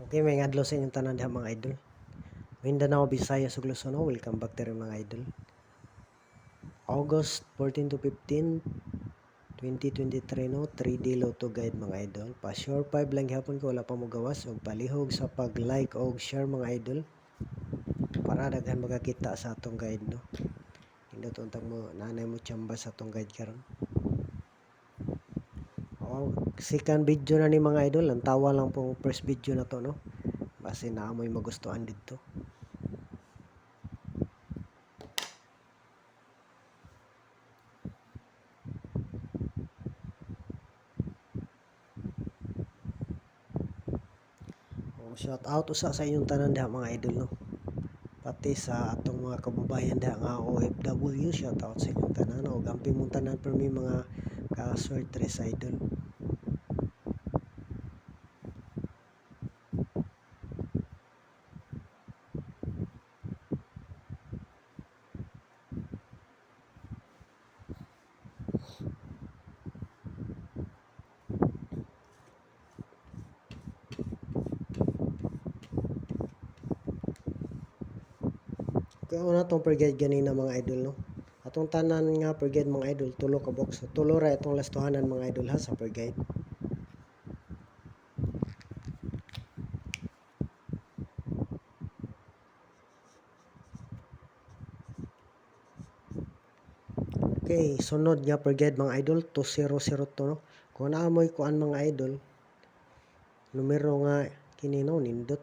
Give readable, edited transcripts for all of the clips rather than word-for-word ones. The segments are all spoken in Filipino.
Okay, may ngadlo sa inyong tanan diha mga idol. Mindanao, Visayas ug Luzon, welcome back to mga idol. August 14 to 15, 2023 no, 3D Lotto Guide mga idol. Pa sure 5 lang gihapon ko, wala pa mo gawas og palihog sa pag-like og share mga idol. Para daghan magakita sa atong guide no. Hindi tuntag mo nanay mo tsamba sa atong guide karon. Second video na ni mga idol, ang tawa lang pong first video na to no. Base na amoy magustuhan dito. Shout out usa sa inyong tanan diha mga idol no. Pati sa atong mga kababayan diha nga OFW, shout out sa inyong tanan o gamping mong tanan per mi mga kaswerte sa idol. Kaya una itong per guide ganina mga idol no. Atong tanan nga per guide mga idol, tulo ka box. So, tulo ra itong lastuhanan mga idol ha sa per guide. Okay, sunod nga per guide mga idol, 2002 no. Kung naamoy kuan mga idol, numero nga kini no, nindot.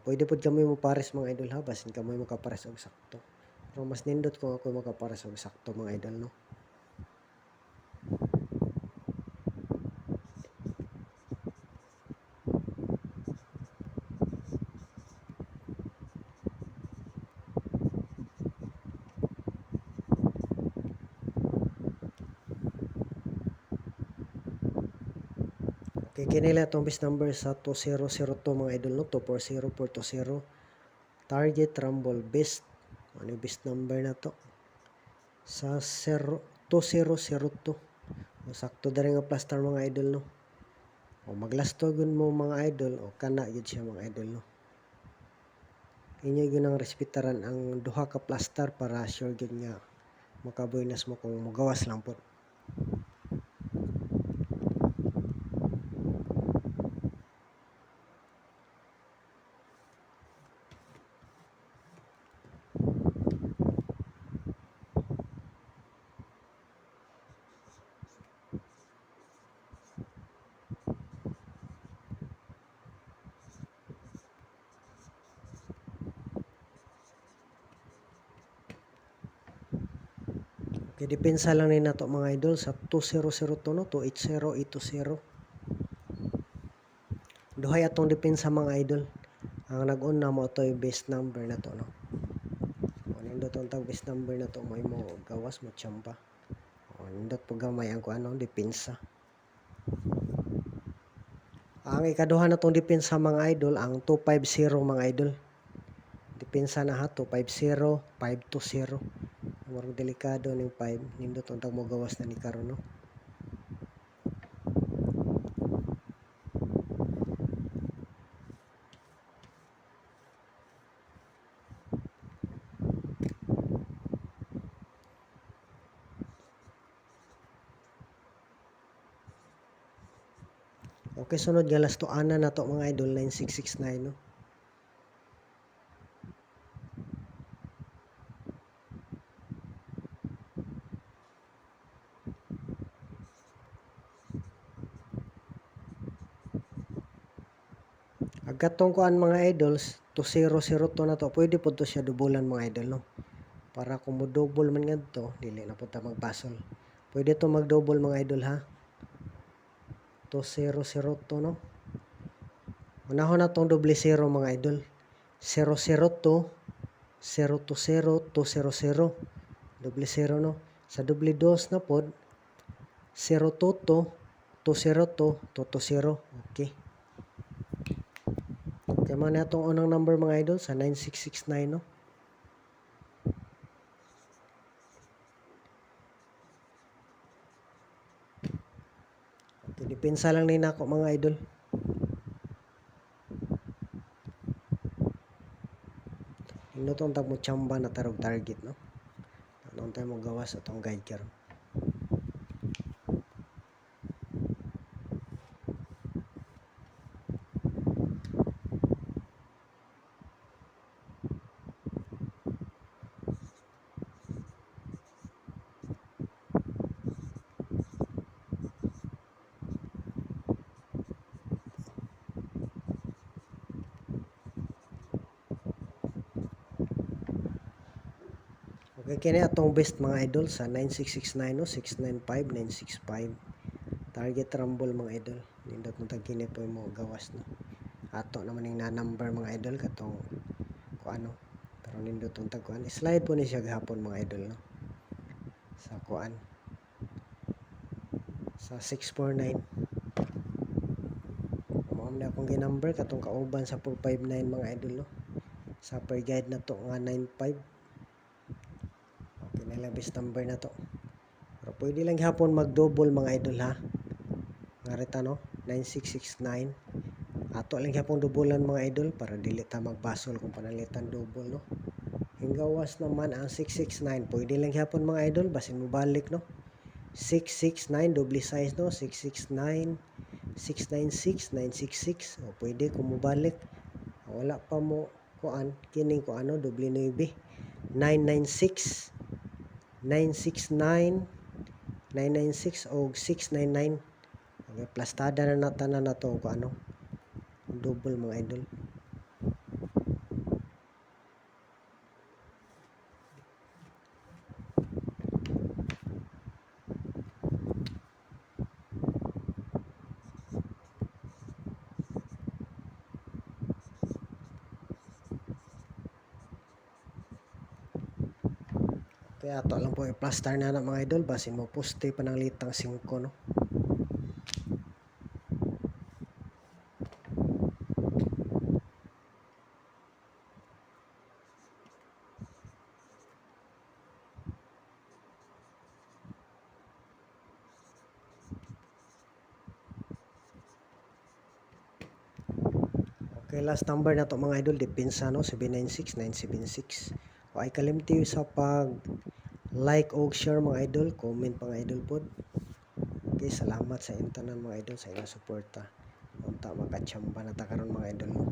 Pwede pod kami mo pares mga idol ha, basin kami mo kapares og sakto. Pero mas nindot kung ako makapares og sakto mga idol no. Okay, kinila itong base number sa 2002 mga idol no, 240420. Target Rumble best. Ano yung best number na to? Sa 2002. Sakto dari nga plaster mga idol no. O maglastogon mo mga idol o kana yun siya mga idol no. Inyo yun ang respetaran ang duha ka plaster para sure yun nga makabuinas mo kung magawas lang po. Okay, depensa lang ni nato mga idol sa 2002 no, 280820. Duhay atong depensa mga idol. Ang nag-una mo ito yung best number na to no. O nindot ang best number na to mo gawas mo tsampa. O nindot po gamay ang kuano depensa. Ang ikaduha na tong depensa mga idol ang 250 mga idol. Depensa na ha 250, 520. Murag delikado ning 5 nindot untag mo gawas na ni karon no. Okay, sunod nga lastuanan na to mga idol 9669 no. Agatong kuan mga idols 2002 na to, pwede po to siya dubulan mga idol no. Para kung mo double man ngadto, dili na pud ta magpasol. Pwede to mag-double mga idol ha. 2002 no. Unahon na tong double zero mga idol. 002 020 200. Double zero no. Sa double dos na pod 022 202 220. Okay. Kaya man na itong unang number mga idol sa 9669 no. Depensa lang ni nako mga idol. Nindot tag mo chamba na tarog target no. Anong tayo mo gawas atong guide karon. Okay, kini atong best mga idol sa 9669 no, 695, 965. Target rumble mga idol. Nindot mo tag kini po mo gawas no. Ato naman yung na-number mga idol katong kuano. Pero nindot tong tag kuan. Slide po ni siya gahapon mga idol no. Sa kuan. Sa 649. Mao na akong ginumber katong kauban sa 459 mga idol no. Sa per guide na to nga 95. Okay na lang best number na to. Pero pwede lang gihapon mag-double mga idol ha. Ngarita no, 9669. Ato lang gihapon dubulan mga idol para dili ta magbasol kung panalitan double no. Hinggawas naman ang 669. Pwede lang gihapon mga idol basin mo balik no. 669 double size no, 669, 696, 966. O pwede kung mobalik. Wala pa mo kuan kining ko ano double 9, 996, 969, 996 o 699. Okay, plastada na natanan na to kung ano double mga idol. Kaya ato lang po i-plaster na mga idol basin mo poste pa ng litang 5 no. Okay, last number na to mga idol, depensa no, 796, 976. O ay kalimti sa pag like o share mga idol, comment mga idol pod. Okay, salamat sa intanan mga idol sa inyong suporta. Unta makatsamba na ta karon mga idol no.